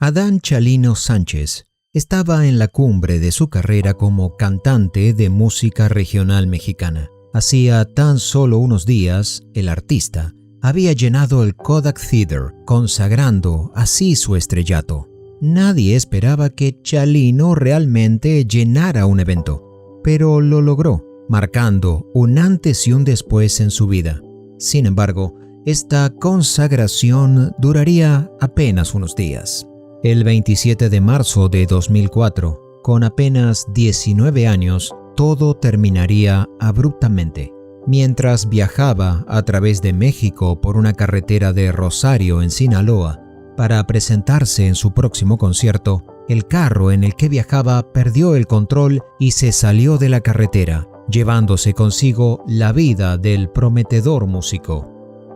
Adán Chalino Sánchez estaba en la cumbre de su carrera como cantante de música regional mexicana. Hacía tan solo unos días, el artista había llenado el Kodak Theater, consagrando así su estrellato. Nadie esperaba que Chalino realmente llenara un evento, pero lo logró, marcando un antes y un después en su vida. Sin embargo, esta consagración duraría apenas unos días. El 27 de marzo de 2004, con apenas 19 años, todo terminaría abruptamente. Mientras viajaba a través de México por una carretera de Rosario en Sinaloa para presentarse en su próximo concierto, el carro en el que viajaba perdió el control y se salió de la carretera, llevándose consigo la vida del prometedor músico.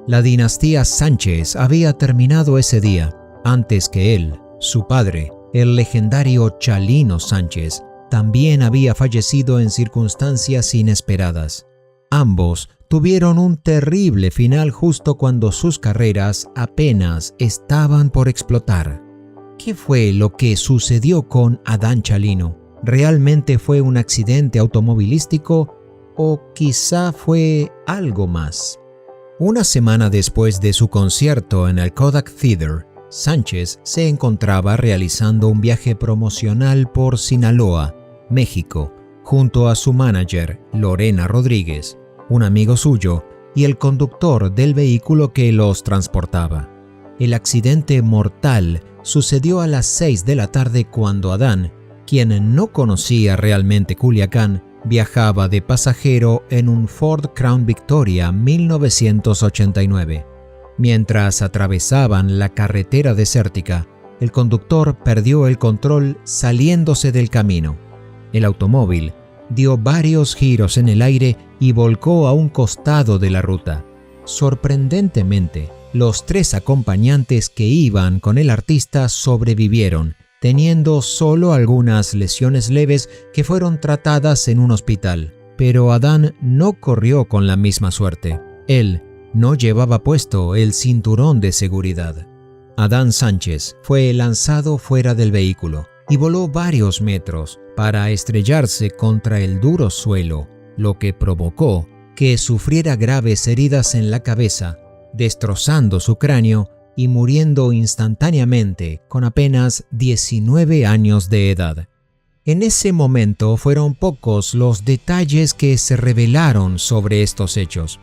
La dinastía Sánchez había terminado ese día, antes que él. Su padre, el legendario Chalino Sánchez, también había fallecido en circunstancias inesperadas. Ambos tuvieron un terrible final justo cuando sus carreras apenas estaban por explotar. ¿Qué fue lo que sucedió con Adán Chalino? ¿Realmente fue un accidente automovilístico o quizá fue algo más? Una semana después de su concierto en el Kodak Theater, Sánchez se encontraba realizando un viaje promocional por Sinaloa, México, junto a su manager, Lorena Rodríguez, un amigo suyo y el conductor del vehículo que los transportaba. El accidente mortal sucedió a las 6 de la tarde cuando Adán, quien no conocía realmente Culiacán, viajaba de pasajero en un Ford Crown Victoria 1989. Mientras atravesaban la carretera desértica, el conductor perdió el control saliéndose del camino. El automóvil dio varios giros en el aire y volcó a un costado de la ruta. Sorprendentemente, los 3 acompañantes que iban con el artista sobrevivieron, teniendo solo algunas lesiones leves que fueron tratadas en un hospital. Pero Adán no corrió con la misma suerte. Él no llevaba puesto el cinturón de seguridad. Adán Sánchez fue lanzado fuera del vehículo y voló varios metros para estrellarse contra el duro suelo, lo que provocó que sufriera graves heridas en la cabeza, destrozando su cráneo y muriendo instantáneamente con apenas 19 años de edad. En ese momento fueron pocos los detalles que se revelaron sobre estos hechos.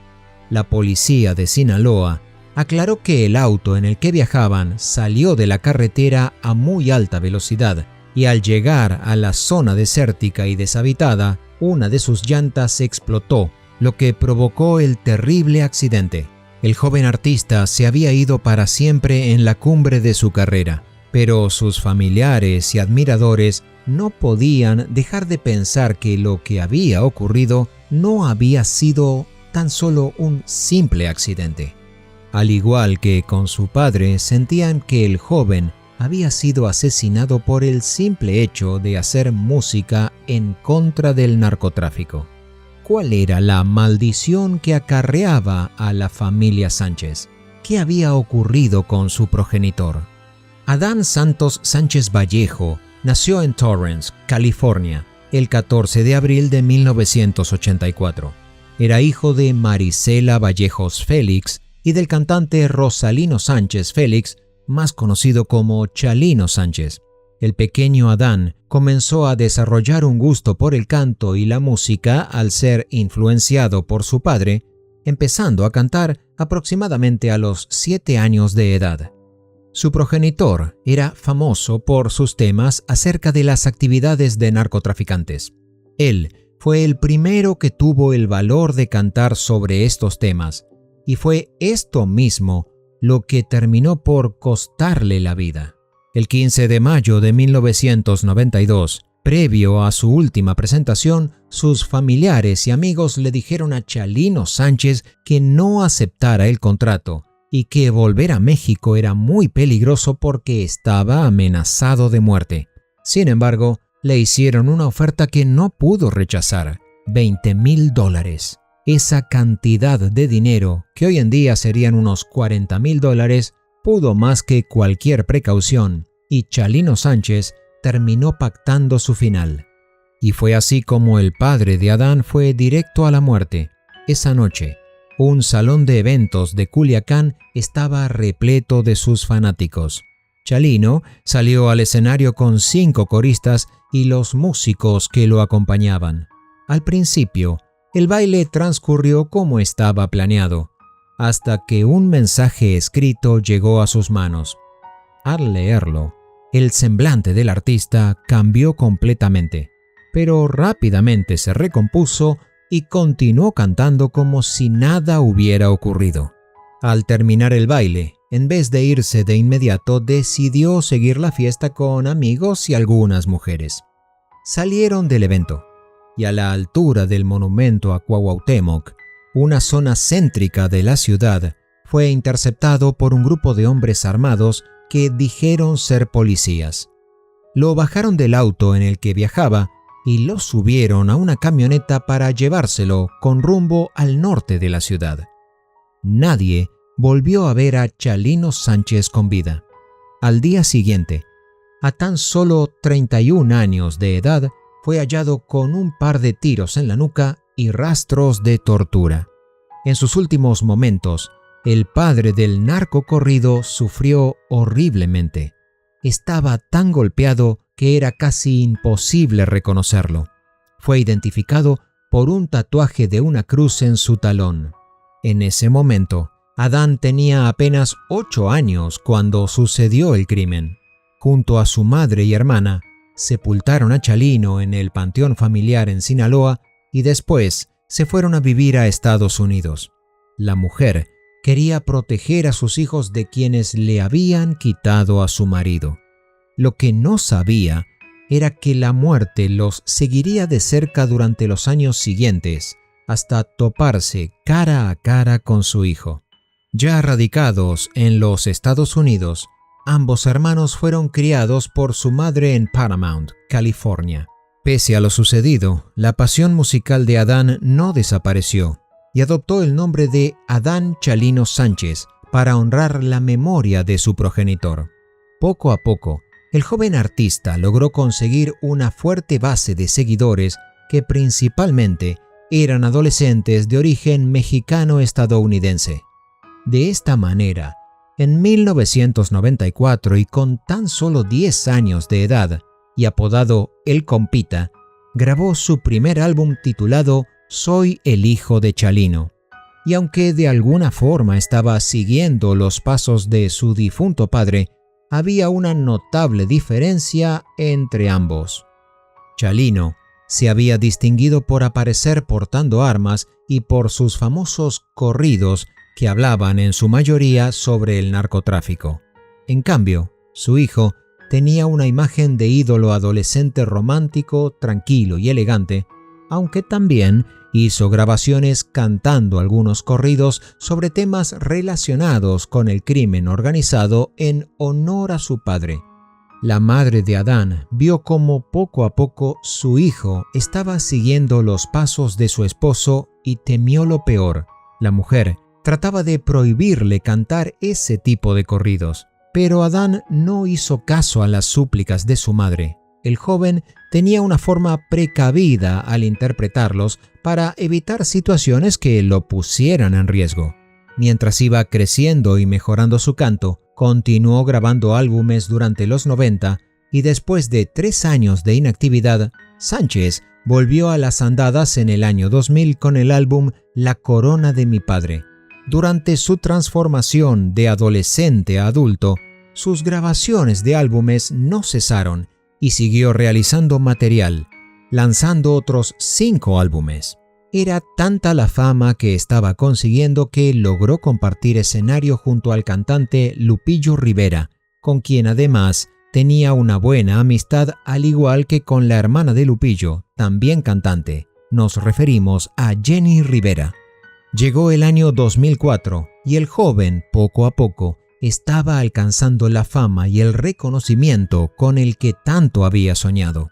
La policía de Sinaloa aclaró que el auto en el que viajaban salió de la carretera a muy alta velocidad y al llegar a la zona desértica y deshabitada, una de sus llantas explotó, lo que provocó el terrible accidente. El joven artista se había ido para siempre en la cumbre de su carrera, pero sus familiares y admiradores no podían dejar de pensar que lo que había ocurrido no había sido tan solo un simple accidente. Al igual que con su padre, sentían que el joven había sido asesinado por el simple hecho de hacer música en contra del narcotráfico. ¿Cuál era la maldición que acarreaba a la familia Sánchez? ¿Qué había ocurrido con su progenitor? Adán Santos Sánchez Vallejo nació en Torrance, California, el 14 de abril de 1984. Era hijo de Marisela Vallejos Félix y del cantante Rosalino Sánchez Félix, más conocido como Chalino Sánchez. El pequeño Adán comenzó a desarrollar un gusto por el canto y la música al ser influenciado por su padre, empezando a cantar aproximadamente a los 7 años de edad. Su progenitor era famoso por sus temas acerca de las actividades de narcotraficantes. Él fue el primero que tuvo el valor de cantar sobre estos temas, y fue esto mismo lo que terminó por costarle la vida. El 15 de mayo de 1992, previo a su última presentación, sus familiares y amigos le dijeron a Chalino Sánchez que no aceptara el contrato y que volver a México era muy peligroso porque estaba amenazado de muerte. Sin embargo, le hicieron una oferta que no pudo rechazar: $20,000. Esa cantidad de dinero, que hoy en día serían unos $40,000, pudo más que cualquier precaución y Chalino Sánchez terminó pactando su final. Y fue así como el padre de Adán fue directo a la muerte. Esa noche, un salón de eventos de Culiacán estaba repleto de sus fanáticos. Chalino salió al escenario con 5 coristas y los músicos que lo acompañaban. Al principio, el baile transcurrió como estaba planeado, hasta que un mensaje escrito llegó a sus manos. Al leerlo, el semblante del artista cambió completamente, pero rápidamente se recompuso y continuó cantando como si nada hubiera ocurrido. Al terminar el baile, en vez de irse de inmediato, decidió seguir la fiesta con amigos y algunas mujeres. Salieron del evento y a la altura del monumento a Cuauhtémoc, una zona céntrica de la ciudad, fue interceptado por un grupo de hombres armados que dijeron ser policías. Lo bajaron del auto en el que viajaba y lo subieron a una camioneta para llevárselo con rumbo al norte de la ciudad. Nadie volvió a ver a Chalino Sánchez con vida. Al día siguiente, a tan solo 31 años de edad, fue hallado con un par de tiros en la nuca y rastros de tortura. En sus últimos momentos, el padre del narcocorrido sufrió horriblemente. Estaba tan golpeado que era casi imposible reconocerlo. Fue identificado por un tatuaje de una cruz en su talón. En ese momento, Adán tenía apenas 8 años cuando sucedió el crimen. Junto a su madre y hermana, sepultaron a Chalino en el panteón familiar en Sinaloa y después se fueron a vivir a Estados Unidos. La mujer quería proteger a sus hijos de quienes le habían quitado a su marido. Lo que no sabía era que la muerte los seguiría de cerca durante los años siguientes, hasta toparse cara a cara con su hijo. Ya radicados en los Estados Unidos, ambos hermanos fueron criados por su madre en Paramount, California. Pese a lo sucedido, la pasión musical de Adán no desapareció y adoptó el nombre de Adán Chalino Sánchez para honrar la memoria de su progenitor. Poco a poco, el joven artista logró conseguir una fuerte base de seguidores que principalmente eran adolescentes de origen mexicano-estadounidense. De esta manera, en 1994 y con tan solo 10 años de edad y apodado El Compita, grabó su primer álbum titulado Soy el hijo de Chalino. Y aunque de alguna forma estaba siguiendo los pasos de su difunto padre, había una notable diferencia entre ambos. Chalino se había distinguido por aparecer portando armas y por sus famosos corridos que hablaban en su mayoría sobre el narcotráfico. En cambio, su hijo tenía una imagen de ídolo adolescente romántico, tranquilo y elegante, aunque también hizo grabaciones cantando algunos corridos sobre temas relacionados con el crimen organizado en honor a su padre. La madre de Adán vio cómo poco a poco su hijo estaba siguiendo los pasos de su esposo y temió lo peor. La mujer trataba de prohibirle cantar ese tipo de corridos, pero Adán no hizo caso a las súplicas de su madre. El joven tenía una forma precavida al interpretarlos para evitar situaciones que lo pusieran en riesgo. Mientras iba creciendo y mejorando su canto, continuó grabando álbumes durante los 90 y después de 3 años de inactividad, Sánchez volvió a las andadas en el año 2000 con el álbum La Corona de mi Padre. Durante su transformación de adolescente a adulto, sus grabaciones de álbumes no cesaron y siguió realizando material, lanzando otros 5 álbumes. Era tanta la fama que estaba consiguiendo que logró compartir escenario junto al cantante Lupillo Rivera, con quien además tenía una buena amistad, al igual que con la hermana de Lupillo, también cantante. Nos referimos a Jenny Rivera. Llegó el año 2004 y el joven, poco a poco, estaba alcanzando la fama y el reconocimiento con el que tanto había soñado.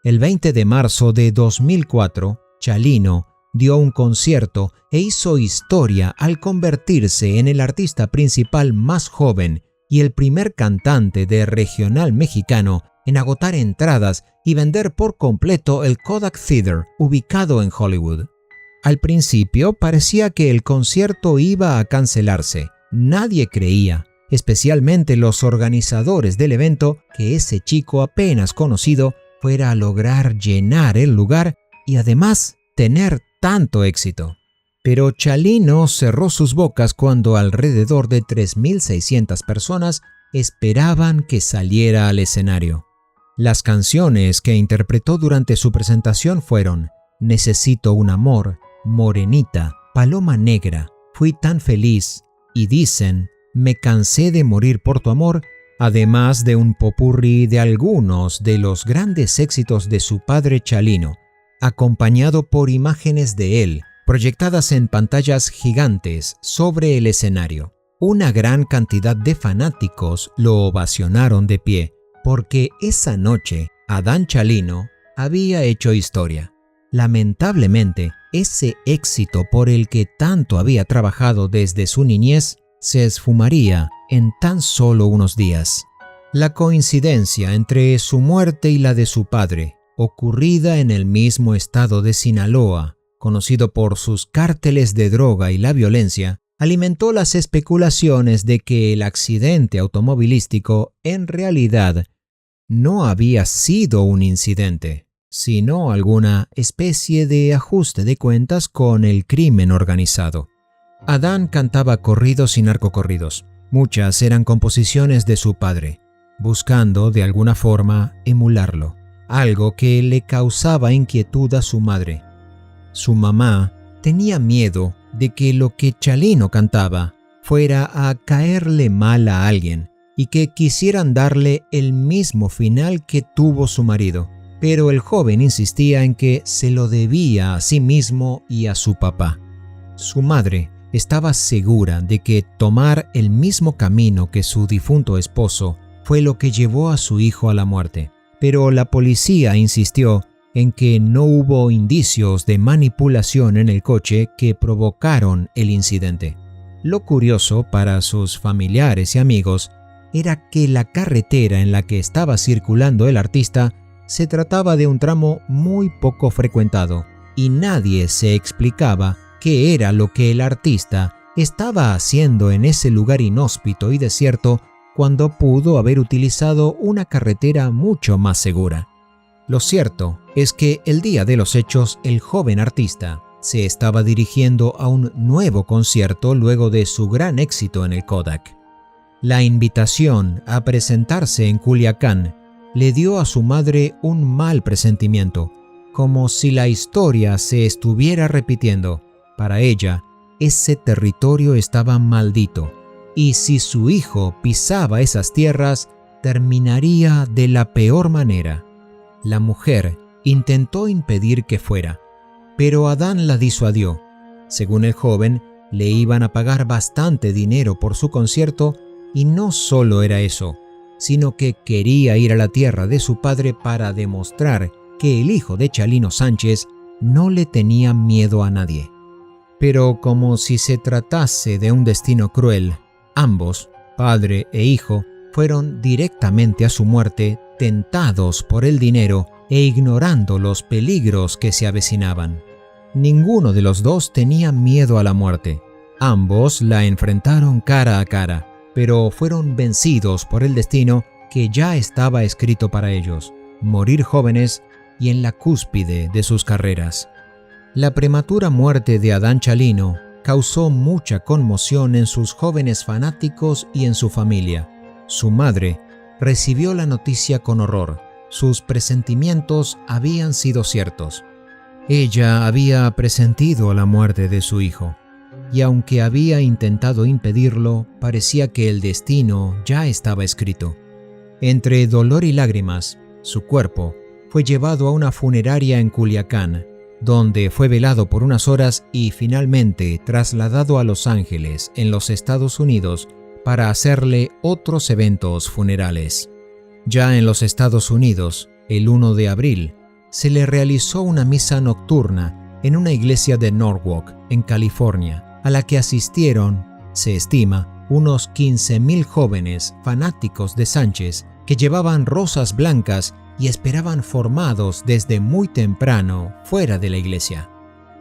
El 20 de marzo de 2004, Chalino dio un concierto e hizo historia al convertirse en el artista principal más joven y el primer cantante de regional mexicano en agotar entradas y vender por completo el Kodak Theater, ubicado en Hollywood. Al principio parecía que el concierto iba a cancelarse. Nadie creía, especialmente los organizadores del evento, que ese chico apenas conocido fuera a lograr llenar el lugar y además tener tanto éxito. Pero Chalino cerró sus bocas cuando alrededor de 3.600 personas esperaban que saliera al escenario. Las canciones que interpretó durante su presentación fueron Necesito un amor, Morenita, Paloma Negra, Fui tan feliz y dicen Me cansé de morir por tu amor, además de un popurrí de algunos de los grandes éxitos de su padre Chalino, acompañado por imágenes de él, proyectadas en pantallas gigantes sobre el escenario. Una gran cantidad de fanáticos lo ovacionaron de pie, porque esa noche Adán Chalino había hecho historia. Lamentablemente, ese éxito por el que tanto había trabajado desde su niñez se esfumaría en tan solo unos días. La coincidencia entre su muerte y la de su padre, ocurrida en el mismo estado de Sinaloa, conocido por sus cárteles de droga y la violencia, alimentó las especulaciones de que el accidente automovilístico en realidad no había sido un incidente, sino alguna especie de ajuste de cuentas con el crimen organizado. Adán cantaba corridos y narcocorridos. Muchas eran composiciones de su padre, buscando de alguna forma emularlo, algo que le causaba inquietud a su madre. Su mamá tenía miedo de que lo que Chalino cantaba fuera a caerle mal a alguien y que quisieran darle el mismo final que tuvo su marido, pero el joven insistía en que se lo debía a sí mismo y a su papá. Su madre estaba segura de que tomar el mismo camino que su difunto esposo fue lo que llevó a su hijo a la muerte, pero la policía insistió en que no hubo indicios de manipulación en el coche que provocaron el incidente. Lo curioso para sus familiares y amigos era que la carretera en la que estaba circulando el artista se trataba de un tramo muy poco frecuentado y nadie se explicaba qué era lo que el artista estaba haciendo en ese lugar inhóspito y desierto cuando pudo haber utilizado una carretera mucho más segura. Lo cierto es que el día de los hechos el joven artista se estaba dirigiendo a un nuevo concierto luego de su gran éxito en el Kodak. La invitación a presentarse en Culiacán le dio a su madre un mal presentimiento, como si la historia se estuviera repitiendo. Para ella, ese territorio estaba maldito, y si su hijo pisaba esas tierras, terminaría de la peor manera. La mujer intentó impedir que fuera, pero Adán la disuadió. Según el joven, le iban a pagar bastante dinero por su concierto, y no solo era eso, sino que quería ir a la tierra de su padre para demostrar que el hijo de Chalino Sánchez no le tenía miedo a nadie. Pero como si se tratase de un destino cruel, ambos, padre e hijo, fueron directamente a su muerte, tentados por el dinero e ignorando los peligros que se avecinaban. Ninguno de los dos tenía miedo a la muerte. Ambos la enfrentaron cara a cara, pero fueron vencidos por el destino que ya estaba escrito para ellos: morir jóvenes y en la cúspide de sus carreras. La prematura muerte de Adán Chalino causó mucha conmoción en sus jóvenes fanáticos y en su familia. Su madre recibió la noticia con horror. Sus presentimientos habían sido ciertos. Ella había presentido la muerte de su hijo, y aunque había intentado impedirlo, parecía que el destino ya estaba escrito. Entre dolor y lágrimas, su cuerpo fue llevado a una funeraria en Culiacán, donde fue velado por unas horas y finalmente trasladado a Los Ángeles, en los Estados Unidos, para hacerle otros eventos funerales. Ya en los Estados Unidos, el 1 de abril, se le realizó una misa nocturna en una iglesia de Norwalk, en California, a la que asistieron, se estima, unos 15.000 jóvenes fanáticos de Sánchez que llevaban rosas blancas y esperaban formados desde muy temprano fuera de la iglesia.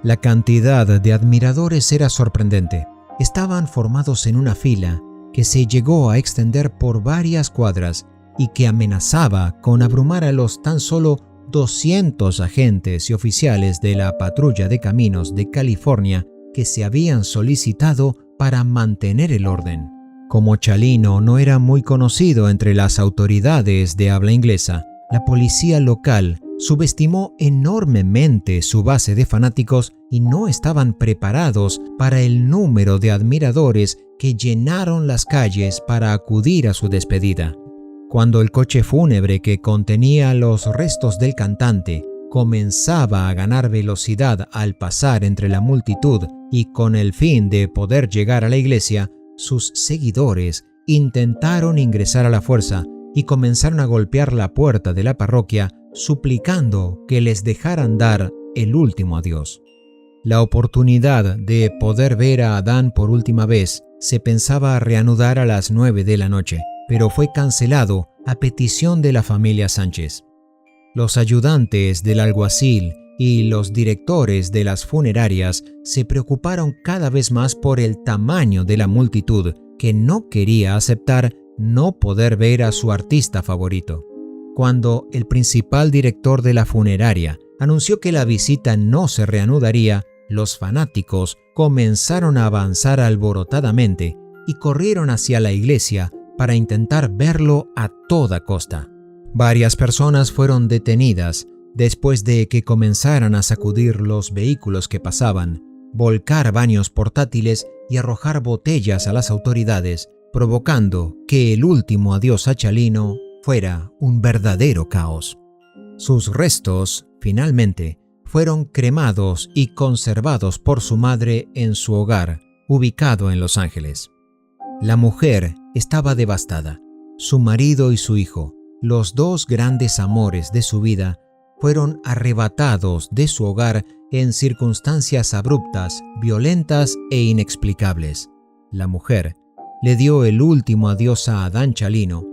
La cantidad de admiradores era sorprendente. Estaban formados en una fila que se llegó a extender por varias cuadras y que amenazaba con abrumar a los tan solo 200 agentes y oficiales de la Patrulla de Caminos de California que se habían solicitado para mantener el orden. Como Chalino no era muy conocido entre las autoridades de habla inglesa, la policía local subestimó enormemente su base de fanáticos y no estaban preparados para el número de admiradores que llenaron las calles para acudir a su despedida. Cuando el coche fúnebre que contenía los restos del cantante comenzaba a ganar velocidad al pasar entre la multitud y con el fin de poder llegar a la iglesia, sus seguidores intentaron ingresar a la fuerza y comenzaron a golpear la puerta de la parroquia suplicando que les dejaran dar el último adiós. La oportunidad de poder ver a Adán por última vez se pensaba reanudar a las 9 de la noche, pero fue cancelado a petición de la familia Sánchez. Los ayudantes del alguacil y los directores de las funerarias se preocuparon cada vez más por el tamaño de la multitud que no quería aceptar no poder ver a su artista favorito. Cuando el principal director de la funeraria anunció que la visita no se reanudaría, los fanáticos comenzaron a avanzar alborotadamente y corrieron hacia la iglesia para intentar verlo a toda costa. Varias personas fueron detenidas después de que comenzaran a sacudir los vehículos que pasaban, volcar baños portátiles y arrojar botellas a las autoridades, provocando que el último adiós a Chalino fuera un verdadero caos. Sus restos, finalmente, fueron cremados y conservados por su madre en su hogar, ubicado en Los Ángeles. La mujer estaba devastada. Su marido y su hijo, los dos grandes amores de su vida, fueron arrebatados de su hogar en circunstancias abruptas, violentas e inexplicables. La mujer le dio el último adiós a Adán Chalino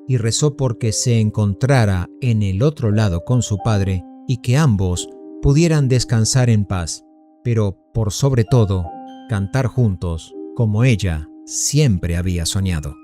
y rezó porque se encontrara en el otro lado con su padre y que ambos pudieran descansar en paz, pero por sobre todo, cantar juntos como ella siempre había soñado.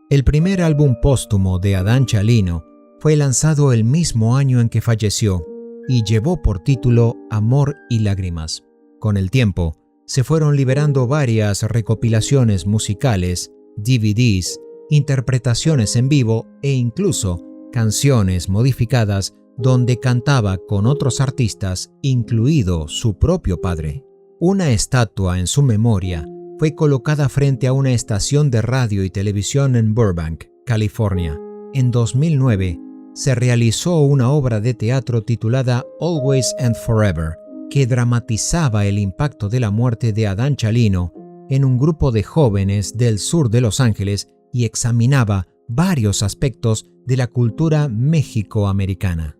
El primer álbum póstumo de Adán Chalino fue lanzado el mismo año en que falleció y llevó por título Amor y Lágrimas. Con el tiempo, se fueron liberando varias recopilaciones musicales, DVDs, interpretaciones en vivo e incluso canciones modificadas donde cantaba con otros artistas, incluido su propio padre. Una estatua en su memoria fue colocada frente a una estación de radio y televisión en Burbank, California. En 2009, se realizó una obra de teatro titulada Always and Forever, que dramatizaba el impacto de la muerte de Adán Chalino en un grupo de jóvenes del sur de Los Ángeles y examinaba varios aspectos de la cultura méxico-americana.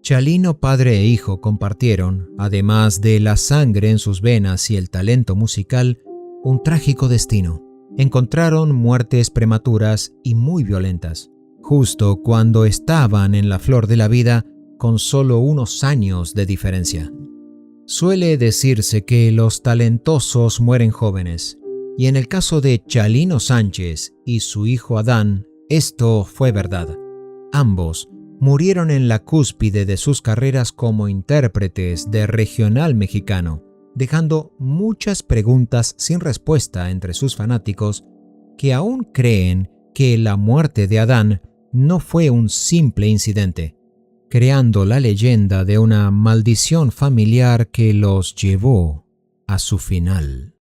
Chalino padre e hijo compartieron, además de la sangre en sus venas y el talento musical, un trágico destino. Encontraron muertes prematuras y muy violentas, justo cuando estaban en la flor de la vida, con solo unos años de diferencia. Suele decirse que los talentosos mueren jóvenes, y en el caso de Chalino Sánchez y su hijo Adán, esto fue verdad. Ambos murieron en la cúspide de sus carreras como intérpretes de regional mexicano, dejando muchas preguntas sin respuesta entre sus fanáticos que aún creen que la muerte de Adán no fue un simple incidente, creando la leyenda de una maldición familiar que los llevó a su final.